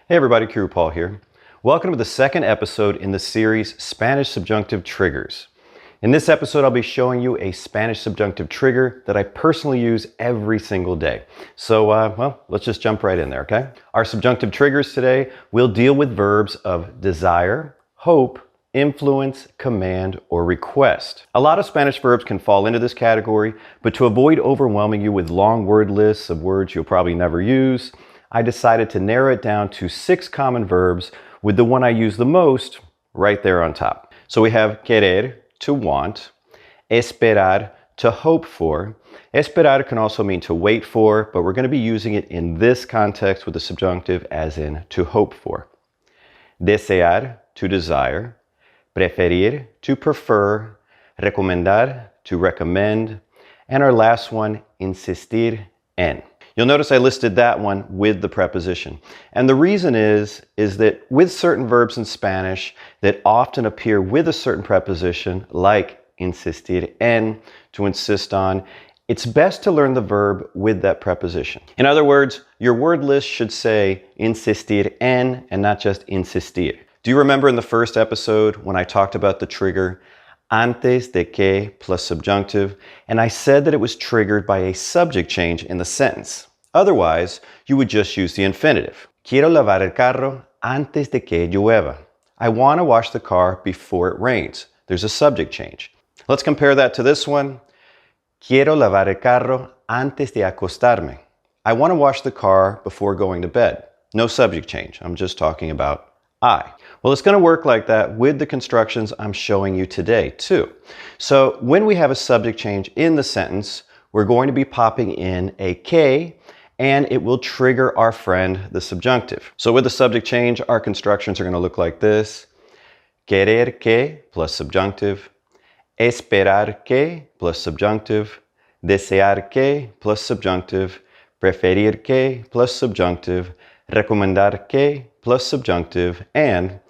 Hey everybody, Qroo here. Welcome to the second episode in the series Spanish Subjunctive Triggers. In this episode, I'll be showing you a Spanish subjunctive trigger that I personally use every single day. So, let's just jump right in there, okay? Our subjunctive triggers today will deal with verbs of desire, hope, influence, command, or request. A lot of Spanish verbs can fall into this category, but to avoid overwhelming you with long word lists of words you'll probably never use, I decided to narrow it down to 6 common verbs with the one I use the most right there on top. So we have querer, to want, esperar, to hope for. Esperar can also mean to wait for, but we're going to be using it in this context with the subjunctive as in to hope for. Desear, to desire. Preferir, to prefer. Recomendar, to recommend. And our last one, insistir en. You'll notice I listed that one with the preposition. And the reason is that with certain verbs in Spanish that often appear with a certain preposition, like insistir en, to insist on, it's best to learn the verb with that preposition. In other words, your word list should say insistir en and not just insistir. Do you remember in the first episode when I talked about the trigger antes de que plus subjunctive, and I said that it was triggered by a subject change in the sentence. Otherwise, you would just use the infinitive. Quiero lavar el carro antes de que llueva. I want to wash the car before it rains. There's a subject change. Let's compare that to this one. Quiero lavar el carro antes de acostarme. I want to wash the car before going to bed. No subject change. I'm just talking about I. Well, it's going to work like that with the constructions I'm showing you today, too. So when we have a subject change in the sentence, we're going to be popping in a que, and it will trigger our friend, the subjunctive. So with the subject change, our constructions are going to look like this. Querer que plus subjunctive. Esperar que plus subjunctive. Desear que plus subjunctive. Preferir que plus subjunctive. Recomendar que plus subjunctive. And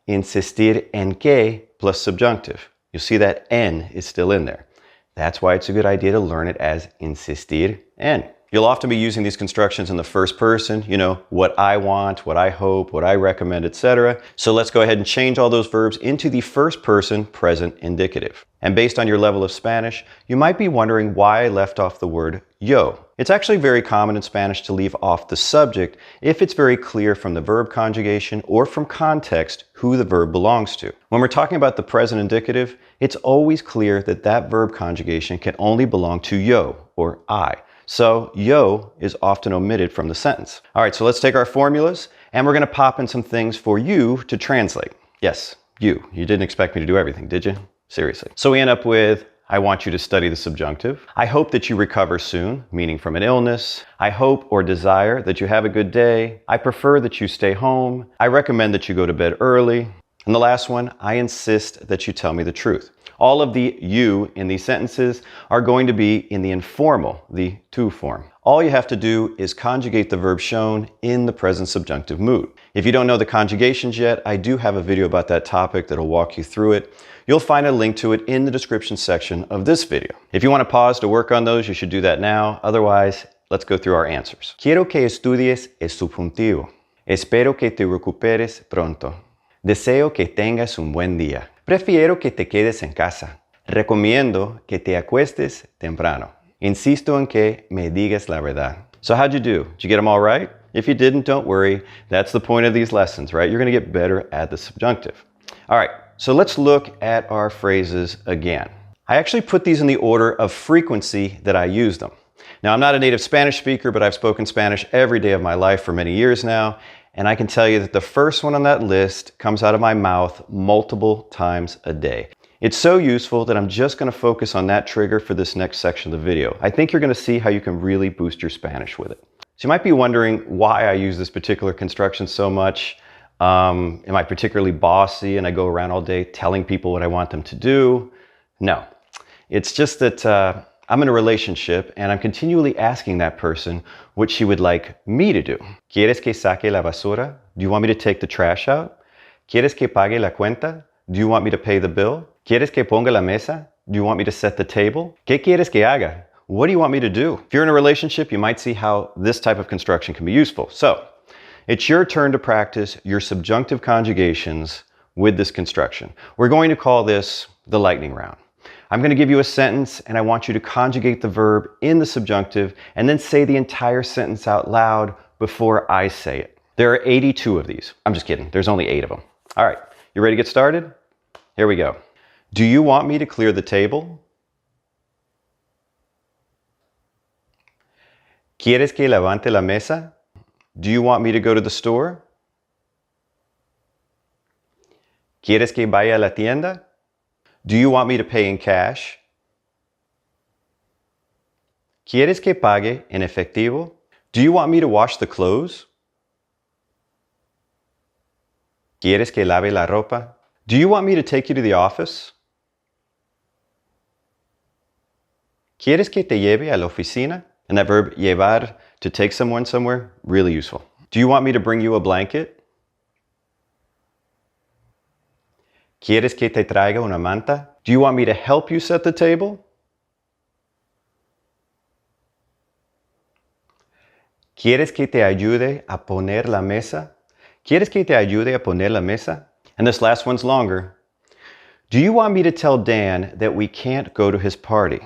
insistir en que plus subjunctive. You'll see that en is still in there. That's why it's a good idea to learn it as insistir en. You'll often be using these constructions in the first person, you know, what I want, what I hope, what I recommend, etc. So let's go ahead and change all those verbs into the first person present indicative. And based on your level of Spanish, you might be wondering why I left off the word yo. It's actually very common in Spanish to leave off the subject if it's very clear from the verb conjugation or from context who the verb belongs to. When we're talking about the present indicative, it's always clear that that verb conjugation can only belong to yo, or I. So yo is often omitted from the sentence. All right, so let's take our formulas and we're going to pop in some things for you to translate. Yes, you. You didn't expect me to do everything, did you? Seriously. So we end up with, I want you to study the subjunctive. I hope that you recover soon, meaning from an illness. I hope or desire that you have a good day. I prefer that you stay home. I recommend that you go to bed early. And the last one, I insist that you tell me the truth. All of the you in these sentences are going to be in the informal, the tu form. All you have to do is conjugate the verb shown in the present subjunctive mood. If you don't know the conjugations yet, I do have a video about that topic that'll walk you through it. You'll find a link to it in the description section of this video. If you want to pause to work on those, you should do that now. Otherwise, let's go through our answers. Quiero que estudies el subjuntivo. Espero que te recuperes pronto. Deseo que tengas un buen día. Prefiero que te quedes en casa. Recomiendo que te acuestes temprano. Insisto en que me digas la verdad. So how'd you do? Did you get them all right? If you didn't, don't worry. That's the point of these lessons, right? You're going to get better at the subjunctive. All right, so let's look at our phrases again. I actually put these in the order of frequency that I use them. Now, I'm not a native Spanish speaker, but I've spoken Spanish every day of my life for many years now. And I can tell you that the first one on that list comes out of my mouth multiple times a day. It's so useful that I'm just going to focus on that trigger for this next section of the video. I think you're going to see how you can really boost your Spanish with it. So you might be wondering why I use this particular construction so much. Am I particularly bossy and I go around all day telling people what I want them to do? No. It's just that I'm in a relationship and I'm continually asking that person what she would like me to do. ¿Quieres que saque la basura? Do you want me to take the trash out? ¿Quieres que pague la cuenta? Do you want me to pay the bill? ¿Quieres que ponga la mesa? Do you want me to set the table? ¿Qué quieres que haga? What do you want me to do? If you're in a relationship, you might see how this type of construction can be useful. So It's your turn to practice your subjunctive conjugations with this construction. We're going to call this the lightning round. I'm going to give you a sentence and I want you to conjugate the verb in the subjunctive and then say the entire sentence out loud before I say it. There are 82 of these. I'm just kidding. There's only 8 of them. All right. You ready to get started? Here we go. Do you want me to clear the table? ¿Quieres que levante la mesa? Do you want me to go to the store? ¿Quieres que vaya a la tienda? Do you want me to pay in cash? ¿Quieres que pague en efectivo? Do you want me to wash the clothes? ¿Quieres que lave la ropa? Do you want me to take you to the office? ¿Quieres que te lleve a la oficina? And that verb llevar, to take someone somewhere, really useful. Do you want me to bring you a blanket? ¿Quieres que te traiga una manta? Do you want me to help you set the table? ¿Quieres que te ayude a poner la mesa? ¿Quieres que te ayude a poner la mesa? And this last one's longer. Do you want me to tell Dan that we can't go to his party?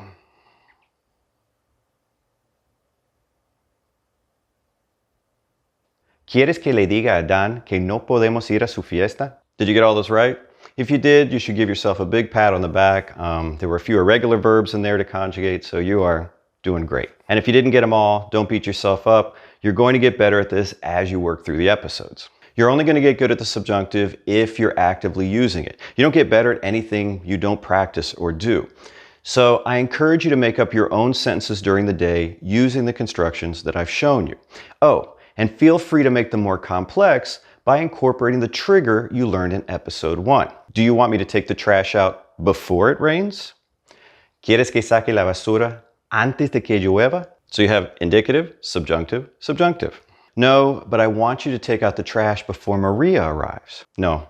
¿Quieres que le diga a Dan que no podemos ir a su fiesta? Did you get all this right? If you did, you should give yourself a big pat on the back. There were a few irregular verbs in there to conjugate, so you are doing great. And if you didn't get them all, don't beat yourself up. You're going to get better at this as you work through the episodes. You're only going to get good at the subjunctive if you're actively using it. You don't get better at anything you don't practice or do. So I encourage you to make up your own sentences during the day using the constructions that I've shown you. Oh, and feel free to make them more complex by incorporating the trigger you learned in episode 1. Do you want me to take the trash out before it rains? ¿Quieres que saque la basura antes de que llueva? So you have indicative, subjunctive, subjunctive. No, but I want you to take out the trash before Maria arrives. No,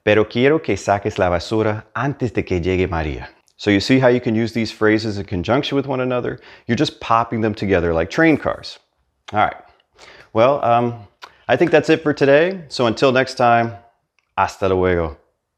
pero quiero que saques la basura antes de que llegue Maria. So you see how you can use these phrases in conjunction with one another? You're just popping them together like train cars. All right. Well, I think that's it for today. So until next time, hasta luego.